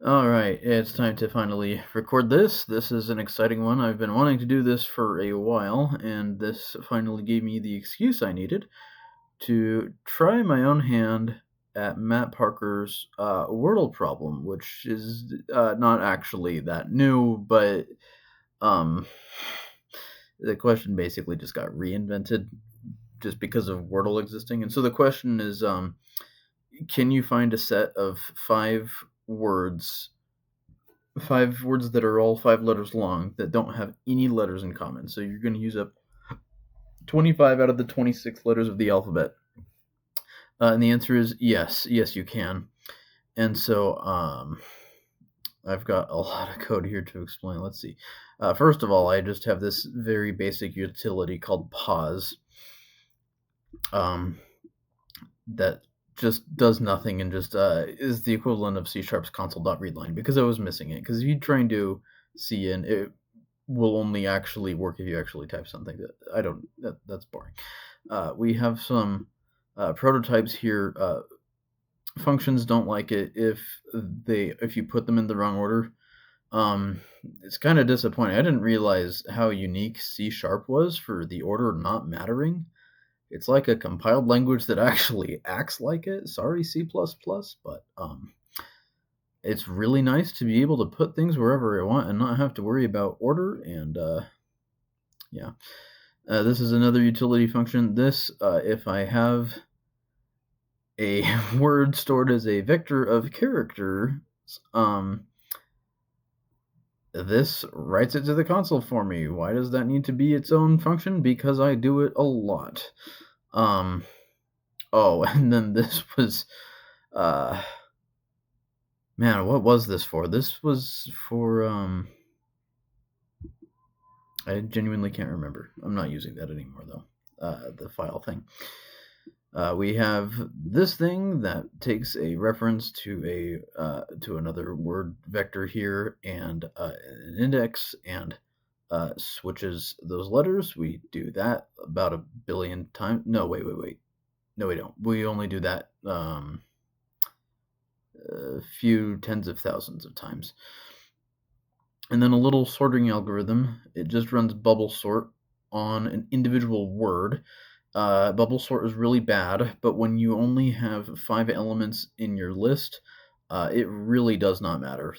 Alright, it's time to finally record this. This is an exciting one. I've been wanting to do this for a while, and this finally gave me the excuse I needed to try my own hand at Matt Parker's Wordle problem, which is not actually that new, but um, the question basically just got reinvented just because of Wordle existing. And so the question is, can you find a set of words five words that are all 5 letters long that don't have any letters in common? So you're going to use up 25 out of the 26 letters of the alphabet. And the answer is yes. Yes, you can. And so I've got a lot of code here to explain. Let's see. First of all, I just have this very basic utility called pause that just does nothing and just is the equivalent of C# console.readline, because I was missing it. Because if you try and do cin, it will only actually work if you actually type something. That's boring. We have some prototypes here. Functions don't like it if you put them in the wrong order. It's kind of disappointing. I didn't realize how unique C# was for the order not mattering. It's like a compiled language that actually acts like it. Sorry, C++, but it's really nice to be able to put things wherever I want and not have to worry about order. And yeah, this is another utility function. This, if I have a word stored as a vector of characters, this writes it to the console for me. Why does that need to be its own function? Because I do it a lot. Oh, and then this was, man, what was this for? This was for, I genuinely can't remember. I'm not using that anymore, though, the file thing. We have this thing that takes a reference to another word vector here and an index and switches those letters. We do that about 1 billion times. No, wait. No, we don't. We only do that a few tens of thousands of times. And then a little sorting algorithm. It just runs bubble sort on an individual word. Bubble sort is really bad, but when you only have 5 elements in your list, it really does not matter.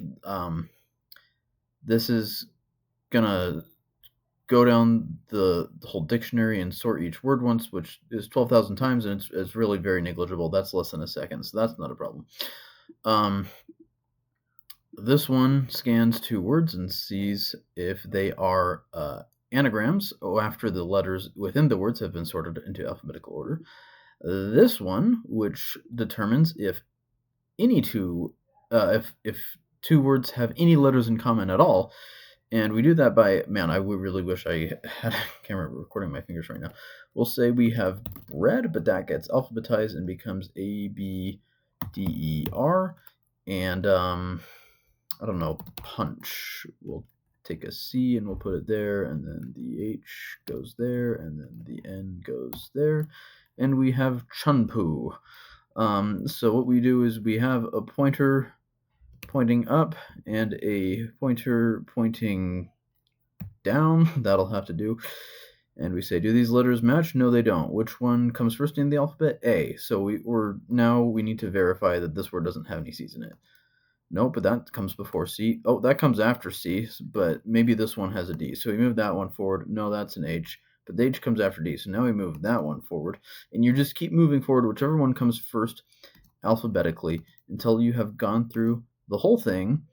This is gonna go down the whole dictionary and sort each word once, which is 12,000 times, and it's really very negligible. That's less than a second, so that's not a problem. This one scans 2 words and sees if they are anagrams after the letters within the words have been sorted into alphabetical order. This one, which determines if if 2 words have any letters in common at all. And we do that by, man, I really wish I had a camera recording my fingers right now. We'll say we have bread, but that gets alphabetized and becomes A, B, D, E, R. And, I don't know, punch. We'll take a C and we'll put it there, and then the H goes there, and then the N goes there. And we have chunpu. So what we do is we have a pointer pointing up and a pointer pointing down. That'll have to do. And we say, do these letters match? No, they don't. Which one comes first in the alphabet? A. So we need to verify that this word doesn't have any C's in it. Nope, but that comes before C. Oh, that comes after C, but maybe this one has a D. So we move that one forward. No, that's an H, but the H comes after D. So now we move that one forward. And you just keep moving forward, whichever one comes first alphabetically, until you have gone through the whole thing,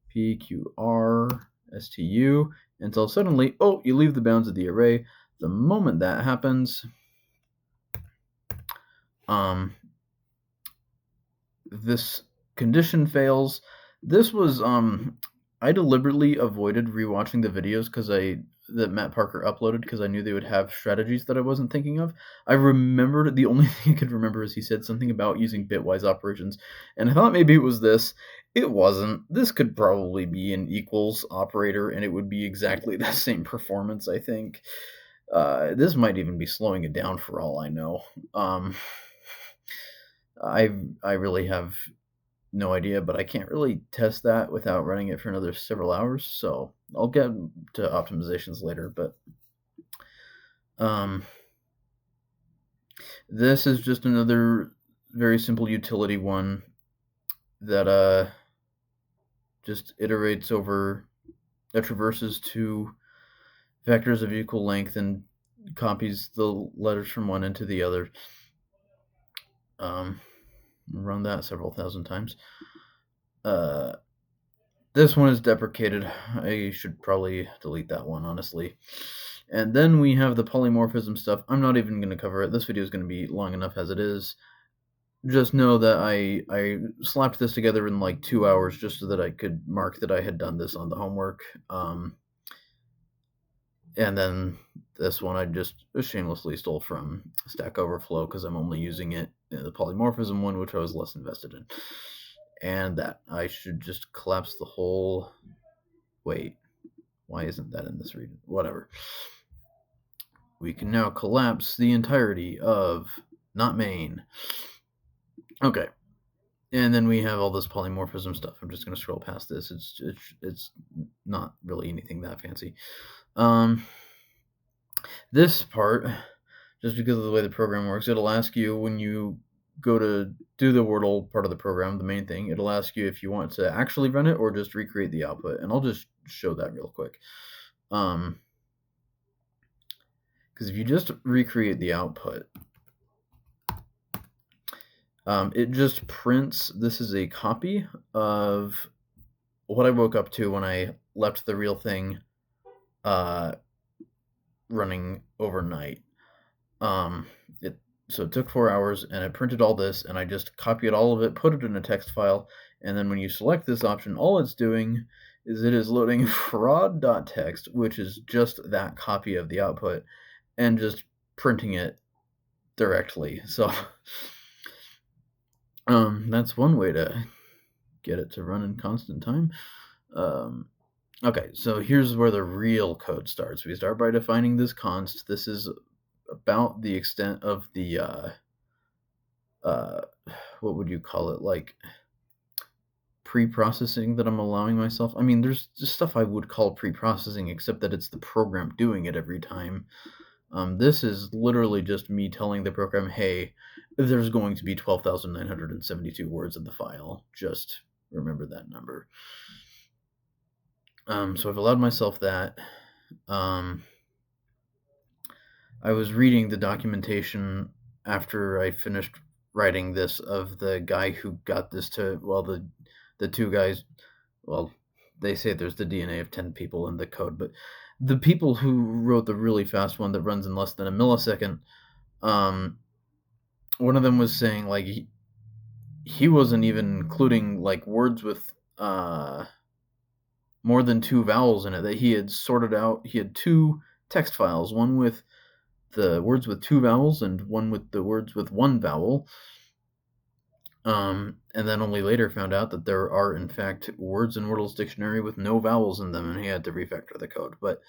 P, Q, R, S, T, U, until suddenly, oh, you leave the bounds of the array. The moment that happens, this condition fails. This was, I deliberately avoided rewatching the videos that Matt Parker uploaded because I knew they would have strategies that I wasn't thinking of. I remembered, the only thing I could remember is he said something about using bitwise operations, and I thought maybe it was this. It wasn't. This could probably be an equals operator, and it would be exactly the same performance, I think. This might even be slowing it down for all I know. I really have no idea, but I can't really test that without running it for another several hours, so I'll get to optimizations later, but this is just another very simple utility one that just iterates over, that traverses two vectors of equal length and copies the letters from one into the other. Run that several thousand times. This one is deprecated. I should probably delete that one, honestly. And then we have the polymorphism stuff. I'm not even going to cover it. This video is going to be long enough as it is. Just know that I slapped this together in like 2 hours just so that I could mark that I had done this on the homework. And then this one I just shamelessly stole from Stack Overflow because I'm only using it in the polymorphism one, which I was less invested in. And that I should just collapse the whole. Wait, why isn't that in this region? Whatever. We can now collapse the entirety of not main. Okay. And then we have all this polymorphism stuff. I'm just going to scroll past this. It's not really anything that fancy. This part, just because of the way the program works, it'll ask you when you go to do the Wordle part of the program, the main thing, it'll ask you if you want to actually run it or just recreate the output. And I'll just show that real quick. Because if you just recreate the output, it just prints, this is a copy of what I woke up to when I left the real thing running overnight. So it took 4 hours, and it printed all this, and I just copied all of it, put it in a text file, and then when you select this option, all it's doing is it is loading fraud.txt, which is just that copy of the output, and just printing it directly. So that's one way to get it to run in constant time. Okay, so here's where the real code starts. We start by defining this const. This is about the extent of the what would you call it, like pre-processing that I'm allowing myself. I mean, there's just stuff I would call pre-processing, except that it's the program doing it every time. This is literally just me telling the program, hey, there's going to be 12,972 words in the file. Just remember that number. So I've allowed myself that. I was reading the documentation after I finished writing this of the guy who got this to, well, the two guys, well, they say there's the DNA of 10 people in the code, but the people who wrote the really fast one that runs in less than a millisecond, one of them was saying, like, he wasn't even including, like, words with more than 2 vowels in it, that he had sorted out. He had 2 text files, one with the words with 2 vowels and one with the words with 1 vowel. And then only later found out that there are, in fact, words in Wordle's dictionary with no vowels in them, and he had to refactor the code. But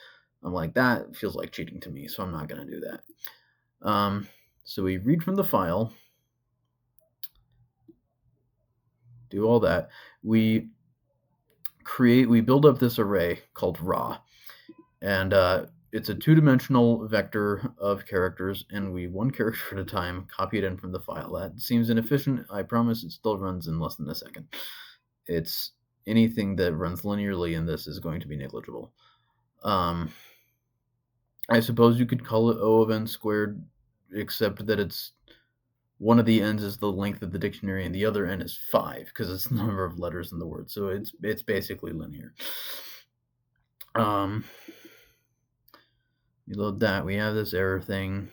I'm like, that feels like cheating to me, so I'm not going to do that. So we read from the file, do all that. We build up this array called raw, and it's a 2-dimensional vector of characters, and we, one character at a time, copy it in from the file. That seems inefficient. I promise it still runs in less than a second. It's anything that runs linearly in this is going to be negligible. I suppose you could call it O of n squared, except that it's one of the n's is the length of the dictionary and the other n is 5 because it's the number of letters in the word. So it's basically linear. We load that. We have this error thing.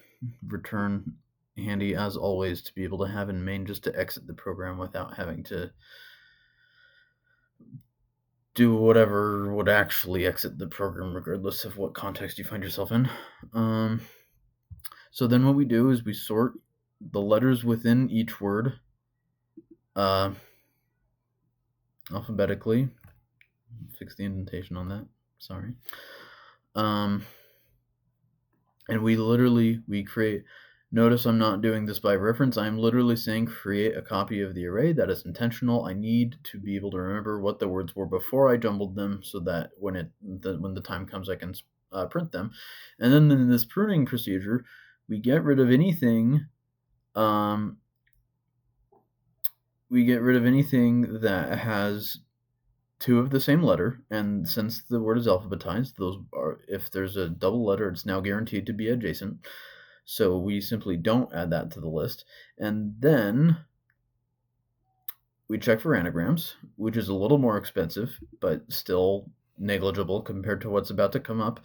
Return, handy as always to be able to have in main, just to exit the program without having to do whatever would actually exit the program, regardless of what context you find yourself in. So then what we do is we sort the letters within each word alphabetically. Fix the indentation on that. Sorry. And we create Notice I'm not doing this by reference. I'm literally saying create a copy of the array. That is intentional. I need to be able to remember what the words were before I jumbled them, so that when the time comes, I can print them. And then in this pruning procedure, we get rid of anything. We get rid of anything that has two of the same letter, and since the word is alphabetized, those are, if there's a double letter, it's now guaranteed to be adjacent. So we simply don't add that to the list. And then we check for anagrams, which is a little more expensive, but still negligible compared to what's about to come up.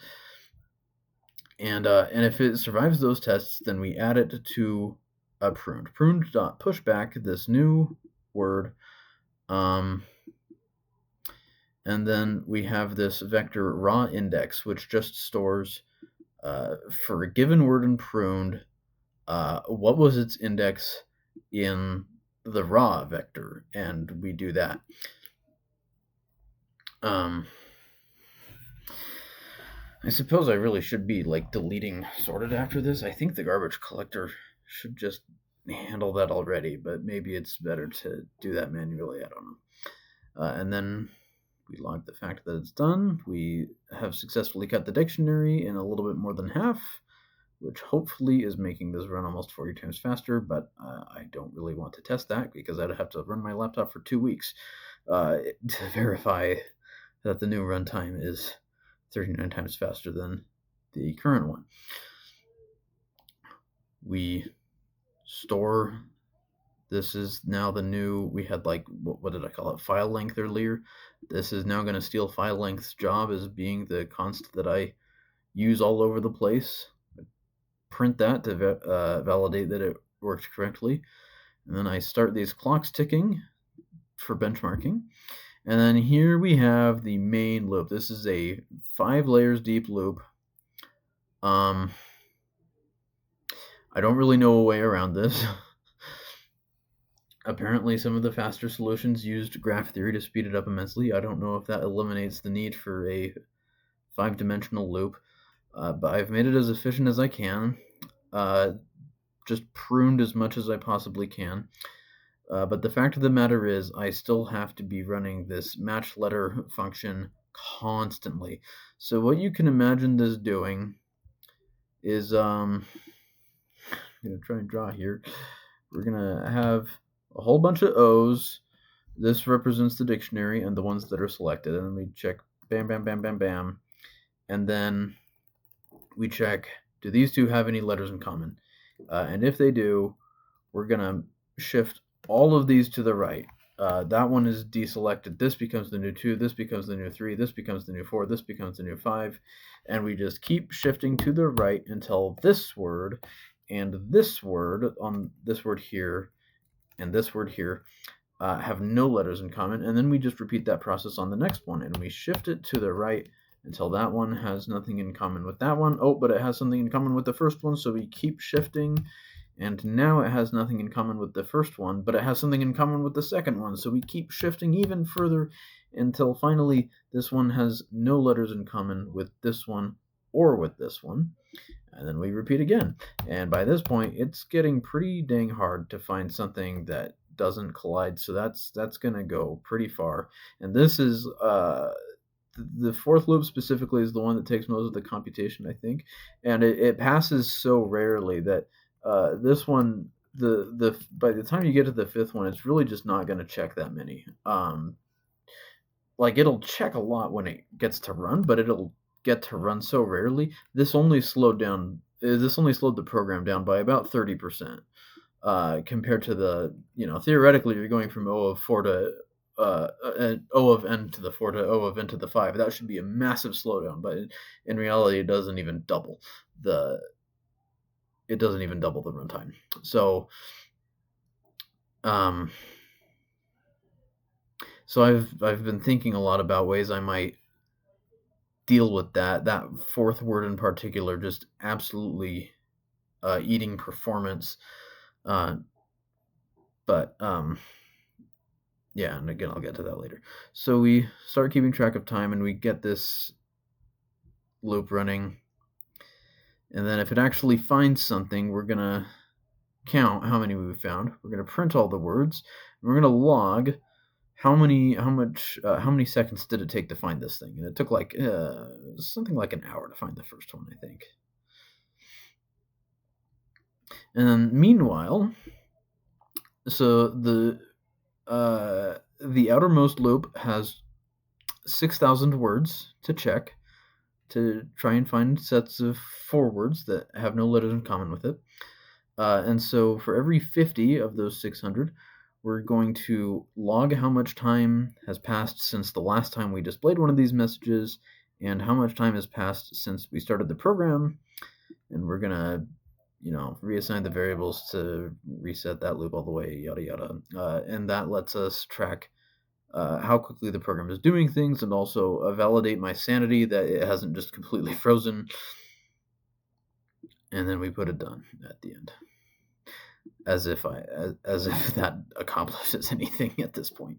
And if it survives those tests, then we add it to a pruned. Pruned.pushback this new word. And then we have this vector raw index, which just stores for a given word in pruned, what was its index in the raw vector, and we do that. I suppose I really should be like deleting sorted after this. I think the garbage collector should just handle that already, but maybe it's better to do that manually. I don't know. And then we log the fact that it's done. We have successfully cut the dictionary in a little bit more than half, which hopefully is making this run almost 40 times faster, but I don't really want to test that because I'd have to run my laptop for 2 weeks to verify that the new runtime is 39 times faster than the current one. We store, this is now the new, we had like, what did I call it, file length earlier. This is now going to steal file length's job as being the const that I use all over the place. Print that to validate that it worked correctly. And then I start these clocks ticking for benchmarking. And then here we have the main loop. This is a 5 layers deep loop. I don't really know a way around this. Apparently some of the faster solutions used graph theory to speed it up immensely. I don't know if that eliminates the need for a 5-dimensional loop, but I've made it as efficient as I can. Just pruned as much as I possibly can. But the fact of the matter is, I still have to be running this matchLetter function constantly. So what you can imagine this doing is, I'm going to try and draw here. We're going to have a whole bunch of O's. This represents the dictionary and the ones that are selected. And then we check bam, bam, bam, bam, bam. And then we check, do these two have any letters in common? And if they do, we're going to shift all of these to the right. That one is deselected. This becomes the new 2. This becomes the new 3. This becomes the new 4. This becomes the new 5. And we just keep shifting to the right until this word and this word, on this word here and this word here, have no letters in common. And then we just repeat that process on the next one. And we shift it to the right until that one has nothing in common with that one. Oh, but it has something in common with the first one. So we keep shifting. And now it has nothing in common with the first one, but it has something in common with the second one. So we keep shifting even further until finally this one has no letters in common with this one or with this one. And then we repeat again. And by this point, it's getting pretty dang hard to find something that doesn't collide. So that's going to go pretty far. And this is the fourth loop specifically is the one that takes most of the computation, I think. And it passes so rarely that this one, by the time you get to the fifth one, it's really just not going to check that many. Like it'll check a lot when it gets to run, but it'll get to run so rarely. This only slowed the program down by about 30%, compared to the, theoretically you're going from O of 4 to O of n to the 4 to O of n to the 5. That should be a massive slowdown, but in reality it doesn't even double the runtime. So I've been thinking a lot about ways I might deal with that fourth word in particular, just absolutely eating performance. But yeah, and again, I'll get to that later. So we start keeping track of time and we get this loop running. And then if it actually finds something, we're going to count how many we found. We're going to print all the words. And we're going to log how many seconds did it take to find this thing. And it took like something like an hour to find the first one, I think. And then meanwhile, so the outermost loop has 6,000 words to check to try and find sets of 4 words that have no letters in common with it. And so for every 50 of those 600, we're going to log how much time has passed since the last time we displayed one of these messages and how much time has passed since we started the program. And we're going to reassign the variables to reset that loop all the way, yada, yada. And that lets us track how quickly the program is doing things and also validate my sanity that it hasn't just completely frozen. And then we put it done at the end. As if that accomplishes anything at this point.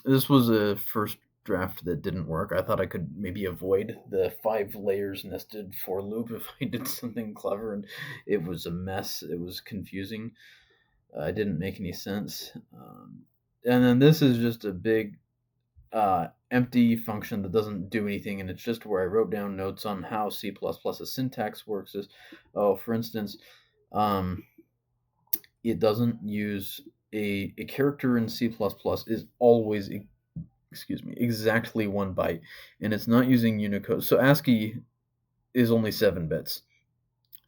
This was a first draft that didn't work. I thought I could maybe avoid the 5 layers nested for loop if I did something clever, and it was a mess. It was confusing. It didn't make any sense. And then this is just a big empty function that doesn't do anything, and it's just where I wrote down notes on how C++'s syntax works. For instance, it doesn't use a character in C++ is always exactly 1 byte, and it's not using Unicode. So ASCII is only 7 bits.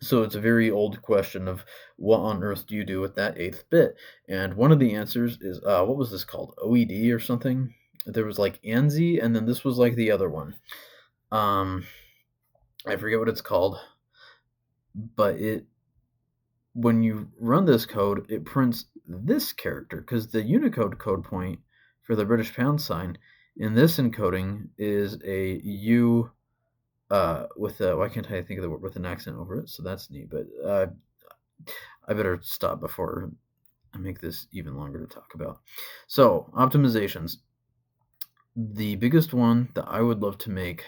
So it's a very old question of what on earth do you do with that 8th bit? And one of the answers is what was this called? OED or something? There was like ANSI, and then this was like the other one. I forget what it's called, but when you run this code, it prints this character because the Unicode code point for the British pound sign in this encoding is a U with a, why can't I think of the word with an accent over it? So that's neat, but I better stop before I make this even longer to talk about. So optimizations. The biggest one that I would love to make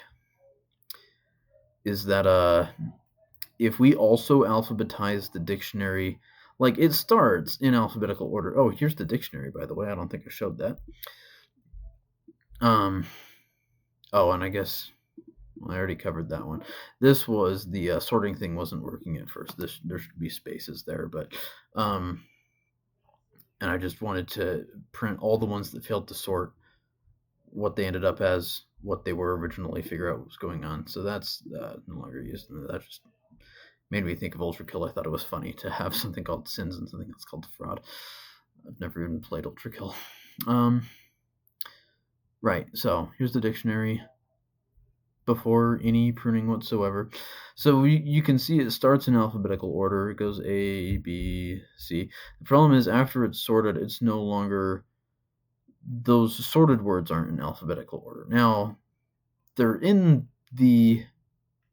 is that if we also alphabetize the dictionary, like it starts in alphabetical order. Oh, here's the dictionary, by the way. I don't think I showed that. Oh, and I guess I already covered that one. This was the sorting thing wasn't working at first. There should be spaces there, but and I just wanted to print all the ones that failed to sort, what they ended up as, what they were originally, figure out what was going on. So that's no longer used. That just made me think of Ultrakill. I thought it was funny to have something called sins and something that's called fraud. I've never even played Ultrakill. Right, so here's the dictionary before any pruning whatsoever. So you can see it starts in alphabetical order. It goes A, B, C. The problem is after it's sorted, it's no longer, those sorted words aren't in alphabetical order. Now, they're in the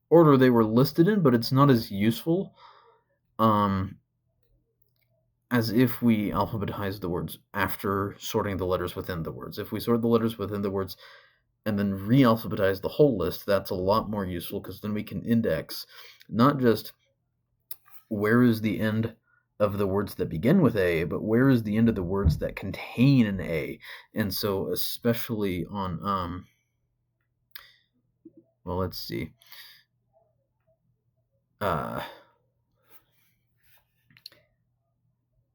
order they were listed in, but it's not as useful as if we alphabetize the words after sorting the letters within the words. If we sort the letters within the words and then re-alphabetize the whole list, that's a lot more useful because then we can index not just where is the end of the words that begin with A, but where is the end of the words that contain an A. And so especially on, well, let's see.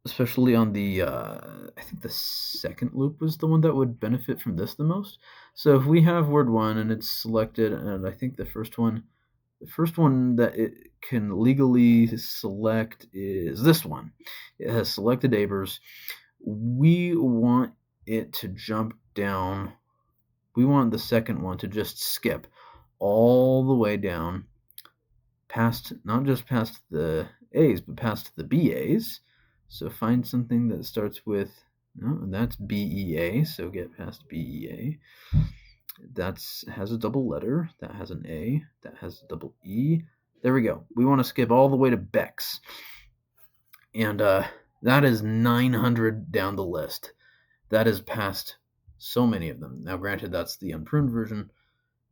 Especially on the, I think the second loop was the one that would benefit from this the most. So if we have word 1 and it's selected, and I think the first one that it can legally select is this one. It has selected Abers. We want it to jump down. We want the second one to just skip all the way down past, not just past the A's, but past the BA's. So find something that starts with, no, that's BEA, so get past BEA. That has a double letter, that has an A, that has a double E. There we go. We want to skip all the way to Bex. And that is 900 down the list. That is past so many of them. Now, granted, that's the unpruned version,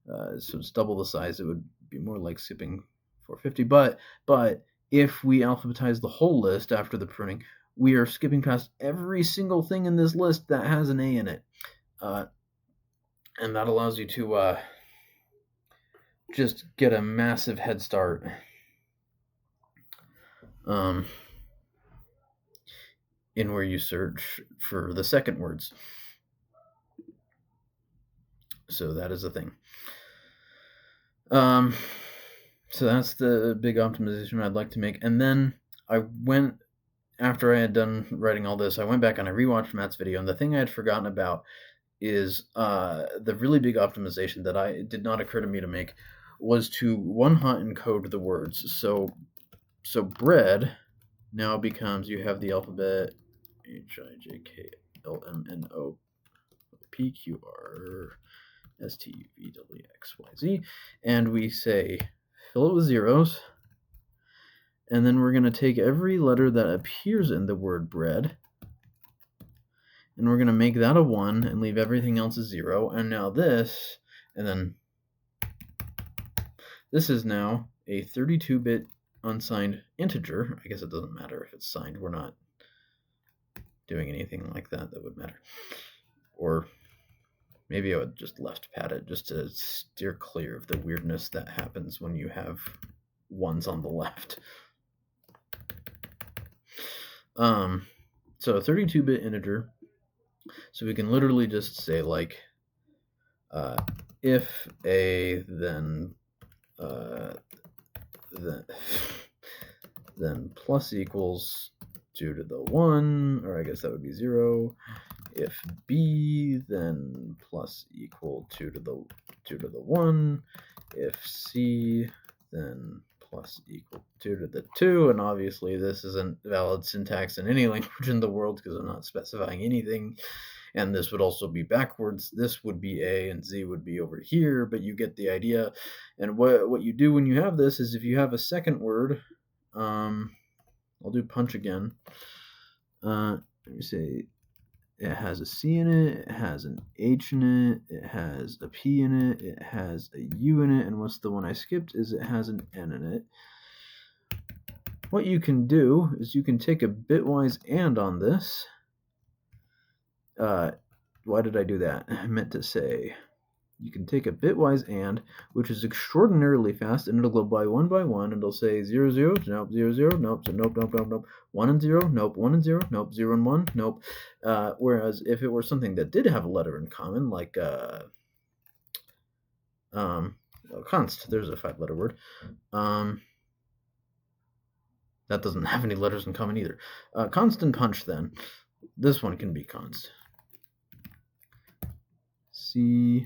so it's double the size. It would be more like skipping 450. But if we alphabetize the whole list after the pruning, we are skipping past every single thing in this list that has an A in it. And that allows you to just get a massive head start in where you search for the second words. So that is a thing. So that's the big optimization I'd like to make. And then after I had done writing all this, I went back and I rewatched Matt's video, and the thing I had forgotten about is the really big optimization that did not occur to me to make was to one-hot encode the words. So bread now becomes, you have the alphabet HIJKLMNOPQRSTUVWXYZ, and we say fill it with zeros, and then we're going to take every letter that appears in the word bread, and we're going to make that a 1 and leave everything else a 0. And now this, and then this is now a 32-bit unsigned integer. I guess it doesn't matter if it's signed. We're not doing anything like that would matter. Or maybe I would just left pad it just to steer clear of the weirdness that happens when you have ones on the left. So a 32-bit integer. So we can literally just say like if A then plus equals 2 to the 1, or I guess that would be 0. If B, then plus equal 2 to the 1. If C, then plus equal 2 to the 2. And obviously this isn't valid syntax in any language in the world because I'm not specifying anything. And this would also be backwards. This would be A and Z would be over here, but you get the idea. And what you do when you have this is if you have a second word, I'll do punch again. Let me say it has a C in it, it has an H in it, it has a P in it, it has a U in it, and what's the one I skipped is it has an N in it. What you can do is you can take a bitwise AND on this. Why did I do that? I meant to say you can take a bitwise AND, which is extraordinarily fast, and it'll go by one, and it'll say 0, 0, nope, 0, 0, nope, so nope, 1 and 0, nope, 1 and 0, nope, 0 and 1, nope. Whereas if it were something that did have a letter in common, like const, there's a 5-letter word. That doesn't have any letters in common either. Const and punch then. This one can be const. CONST,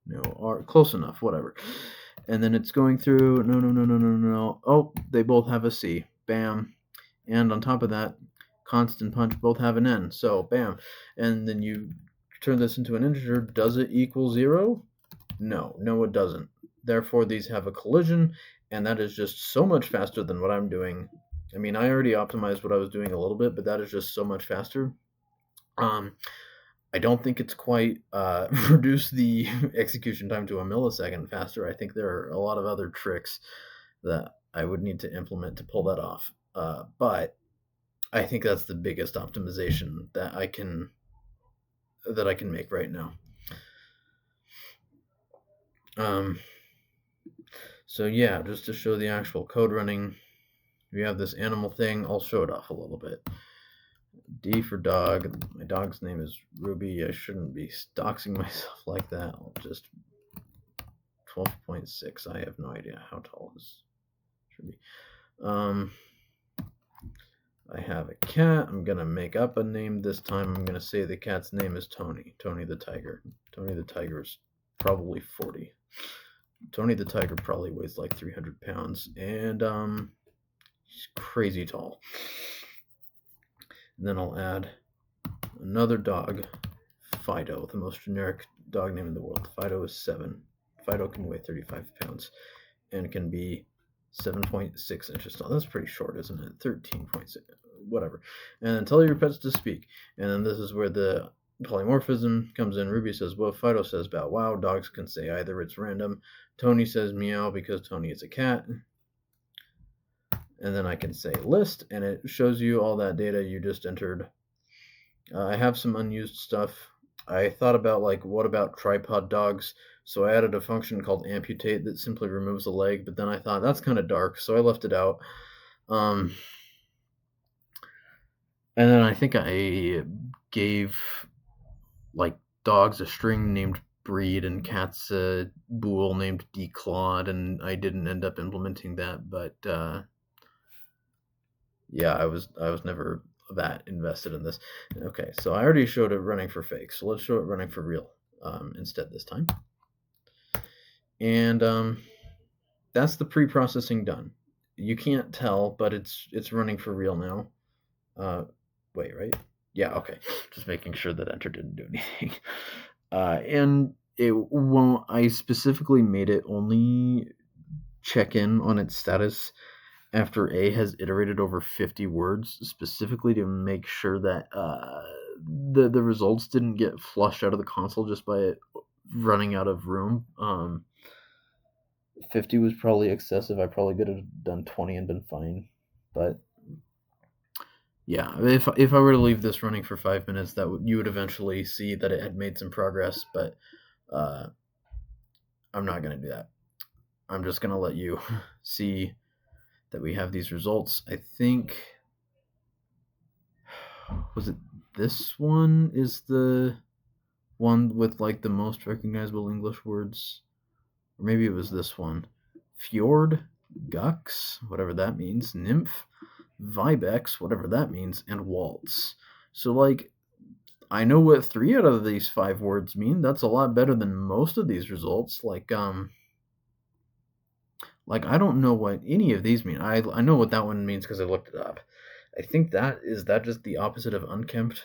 no R, close enough, whatever. And then it's going through, no. Oh, they both have a C, bam. And on top of that, const and punch both have an N, so bam. And then you turn this into an integer. Does it equal 0? No, it doesn't. Therefore, these have a collision, and that is just so much faster than what I'm doing. I mean, I already optimized what I was doing a little bit, but that is just so much faster. I don't think it's quite reduced the execution time to a millisecond faster. I think there are a lot of other tricks that I would need to implement to pull that off. But I think that's the biggest optimization that I can make right now. So yeah, just to show the actual code running, we have this animal thing. I'll show it off a little bit. D for dog. My dog's name is Ruby. I shouldn't be doxing myself like that. I'll just 12.6. I have no idea how tall this should be. I have a cat. I'm gonna make up a name this time. I'm gonna say the cat's name is Tony. Tony the tiger. Tony the tiger is probably 40. Tony the tiger probably weighs like 300 pounds, and he's crazy tall. And then I'll add another dog, Fido, the most generic dog name in the world. Fido is 7. Fido can weigh 35 pounds and can be 7.6 inches tall. That's pretty short, isn't it? 13.6, whatever. And then tell your pets to speak. And then this is where the polymorphism comes in. Ruby says woof. Fido says bow wow. Dogs can say either. It's random. Tony says meow because Tony is a cat. And then I can say list, and it shows you all that data you just entered. I have some unused stuff. I thought about, like, what about tripod dogs? So I added a function called amputate that simply removes a leg, but then I thought that's kind of dark, so I left it out. And then I think I gave, like, dogs a string named breed and cats a bool named declawed, and I didn't end up implementing that, but yeah, I was never that invested in this. Okay, so I already showed it running for fake, so let's show it running for real instead this time. And that's the pre-processing done. You can't tell, but it's running for real now. Wait, right? Yeah, okay. Just making sure that enter didn't do anything. And it won't. I specifically made it only check in on its status after A has iterated over 50 words, specifically to make sure that the results didn't get flushed out of the console just by it running out of room. 50 was probably excessive. I probably could have done 20 and been fine. But yeah, if I were to leave this running for 5 minutes, you would eventually see that it had made some progress. But I'm not going to do that. I'm just going to let you see that we have these results. I think, was it this one is the one with, like, the most recognizable English words? Or maybe it was this one. Fjord, Gux, whatever that means, Nymph, Vibex, whatever that means, and Waltz. So, like, I know what 3 out of these 5 words mean. That's a lot better than most of these results. Like I don't know what any of these mean. I know what that one means because I looked it up. I think that just the opposite of unkempt,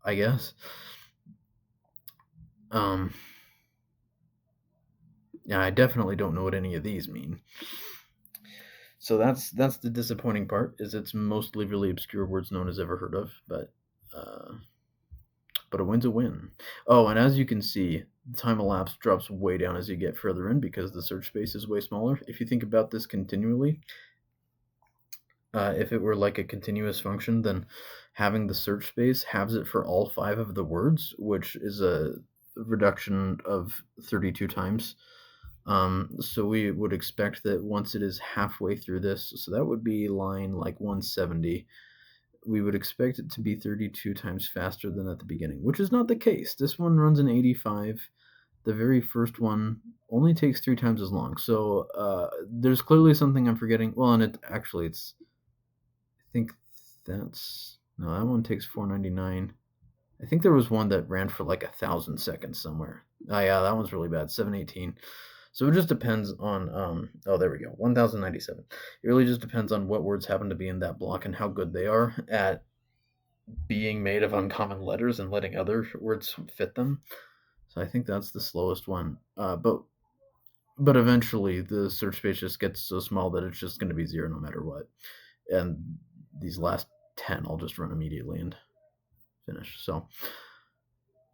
I guess. Yeah, I definitely don't know what any of these mean. So that's the disappointing part, is it's mostly really obscure words no one has ever heard of, but a win's a win. Oh, and as you can see, the time elapsed drops way down as you get further in because the search space is way smaller. If you think about this continually, if it were like a continuous function, then having the search space halves it for all 5 of the words, which is a reduction of 32 times. So we would expect that once it is halfway through this, so that would be line like 170, we would expect it to be 32 times faster than at the beginning, which is not the case. This one runs in 85. The very first one only takes 3 times as long. So there's clearly something I'm forgetting. Well, and I think no, that one takes 499. I think there was one that ran for like 1,000 seconds somewhere. Oh yeah, that one's really bad, 718. So it just depends on, oh, there we go, 1097. It really just depends on what words happen to be in that block and how good they are at being made of uncommon letters and letting other words fit them. So I think that's the slowest one. But eventually the search space just gets so small that it's just going to be 0 no matter what. And these last 10 I'll just run immediately and finish. So,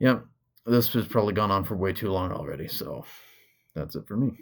yeah, this has probably gone on for way too long already. So that's it for me.